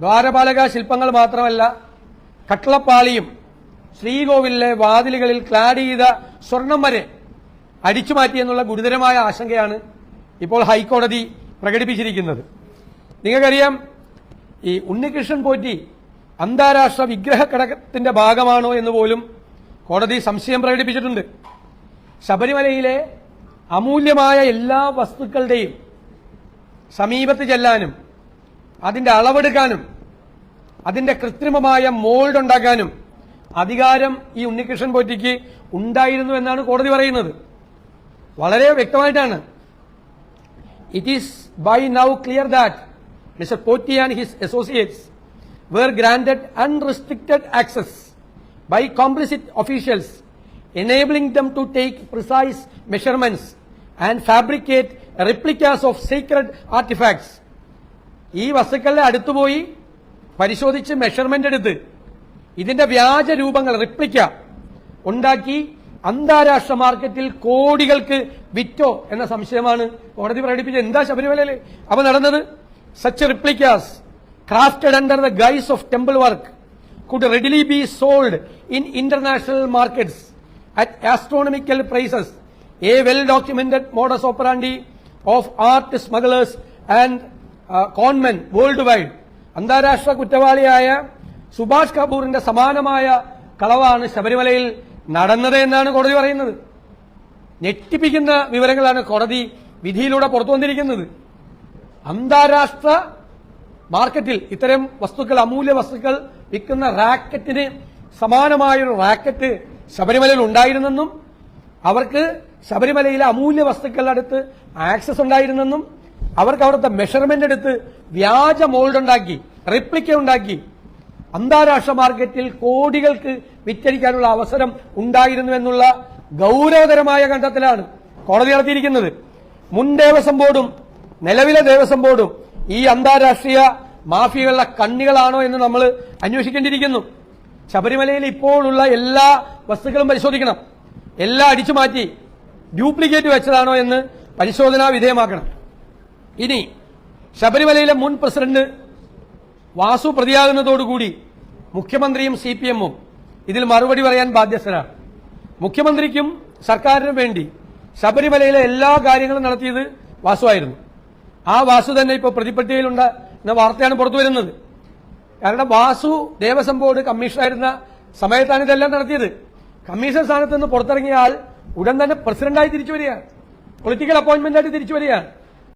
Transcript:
ദ്വാരപാലക ശില്പങ്ങൾ മാത്രമല്ല, കട്ടളപ്പാളിയും ശ്രീകോവിലിലെ വാതിലുകളിൽ ക്ലാഡ് ചെയ്ത സ്വർണം വരെ അടിച്ചുമാറ്റിയെന്നുള്ള ഗുരുതരമായ ആശങ്കയാണ് ഇപ്പോൾ ഹൈക്കോടതി പ്രകടിപ്പിച്ചിരിക്കുന്നത്. നിങ്ങൾക്കറിയാം, ഈ ഉണ്ണികൃഷ്ണൻ പോറ്റി അന്താരാഷ്ട്ര വിഗ്രഹക്കടത്തിന്റെ ഭാഗമാണോ എന്ന് പോലും കോടതി സംശയം പ്രകടിപ്പിച്ചിട്ടുണ്ട്. ശബരിമലയിലെ അമൂല്യമായ എല്ലാ വസ്തുക്കളുടെയും സമീപത്ത് ചെല്ലാനും അതിന്റെ അളവെടുക്കാനും അതിന്റെ കൃത്രിമമായ മോൾഡ് ഉണ്ടാക്കാനും അധികാരം ഈ ഉണ്ണികൃഷ്ണൻ പോറ്റിക്ക് ഉണ്ടായിരുന്നു എന്നാണ് കോടതി പറയുന്നത്. വളരെ വ്യക്തമായിട്ടാണ്. It is by now clear that Mr Potti and his associates were granted unrestricted access by complicit officials, enabling them to take precise measurements and fabricate replicas of sacred artifacts. ഈ വസ്തുക്കളുടെ അടുത്തുപോയി പരിശോധിച്ച് മെഷർമെന്റ് എടുത്ത് ഇതിന്റെ വ്യാജ രൂപങ്ങൾ റിപ്ലിക്ക ഉണ്ടാക്കി അന്താരാഷ്ട്ര മാർക്കറ്റിൽ കോടികൾക്ക് വിറ്റോ എന്ന സംശയമാണ് കോടതി പ്രകടിപ്പിച്ചത്. എന്താ ശബരിമലയിൽ അവ നടന്നത്? such replicas crafted under the guise of temple work could readily be sold in international markets at astronomical prices, a well-documented modus operandi of art smugglers and conmen worldwide. അന്താരാഷ്ട്ര കുറ്റവാളിയായ സുഭാഷ് കപൂറിന്റെ സമാനമായ കളവാണ് ശബരിമലയിൽ നടന്നത് എന്നാണ് കോടതി പറയുന്നത്. ഞെട്ടിപ്പിക്കുന്ന വിവരങ്ങളാണ് കോടതി വിധിയിലൂടെ പുറത്തുവന്നിരിക്കുന്നത്. അന്താരാഷ്ട്ര മാർക്കറ്റിൽ ഇത്തരം വസ്തുക്കൾ, അമൂല്യ വസ്തുക്കൾ വിൽക്കുന്ന റാക്കറ്റിന് സമാനമായൊരു റാക്കറ്റ് ശബരിമലയിൽ ഉണ്ടായിരുന്നെന്നും അവർക്ക് ശബരിമലയിലെ അമൂല്യ വസ്തുക്കളുടെ അടുത്ത് ആക്സസ് ഉണ്ടായിരുന്നെന്നും അവർക്ക് അവിടുത്തെ മെഷർമെന്റ് എടുത്ത് വ്യാജ മോൾഡ് ഉണ്ടാക്കി, റിപ്ലിക്ക ഉണ്ടാക്കി അന്താരാഷ്ട്ര മാർക്കറ്റിൽ കോടികൾക്ക് വിറ്റഴിക്കാനുള്ള അവസരം ഉണ്ടായിരുന്നു എന്നുള്ള ഗൌരവതരമായ കണ്ടെത്തലാണ് കോടതി നടത്തിയിരിക്കുന്നത്. മുൻ ദേവസ്വം ബോർഡും നിലവിലെ ദേവസ്വം ബോർഡും ഈ അന്താരാഷ്ട്രീയ മാഫിയകളുടെ കണ്ണികളാണോ എന്ന് നമ്മൾ അന്വേഷിക്കേണ്ടിയിരിക്കുന്നു. ശബരിമലയിൽ ഇപ്പോഴുള്ള എല്ലാ വസ്തുക്കളും പരിശോധിക്കണം. എല്ലാം അടിച്ചുമാറ്റി ഡ്യൂപ്ലിക്കേറ്റ് വെച്ചതാണോ എന്ന് പരിശോധനാ വിധേയമാക്കണം. ഇനി ശബരിമലയിലെ മുൻ പ്രസിഡന്റ് വാസു പ്രതിയാകുന്നതോടുകൂടി മുഖ്യമന്ത്രിയും CPM-ഉം ഇതിൽ മറുപടി പറയാൻ ബാധ്യസ്ഥരാണ്. മുഖ്യമന്ത്രിക്കും സർക്കാരിനും വേണ്ടി ശബരിമലയിലെ എല്ലാ കാര്യങ്ങളും നടത്തിയത് വാസുവായിരുന്നു. ആ വാസു തന്നെ ഇപ്പോൾ പ്രതിപട്ടികയിലുണ്ട് എന്ന വാർത്തയാണ് പുറത്തു വരുന്നത്. കാരണം വാസു ദേവസ്വം ബോർഡ് കമ്മീഷണറായിരുന്ന സമയത്താണ് ഇതെല്ലാം നടത്തിയത്. കമ്മീഷണർ സ്ഥാനത്ത് നിന്ന് പുറത്തിറങ്ങിയ ആൾ ഉടൻ തന്നെ പ്രസിഡന്റായി തിരിച്ചു വരികയാണ്, പൊളിറ്റിക്കൽ അപ്പോയിന്റ്മെന്റായിട്ട് തിരിച്ചു വരികയാണ്.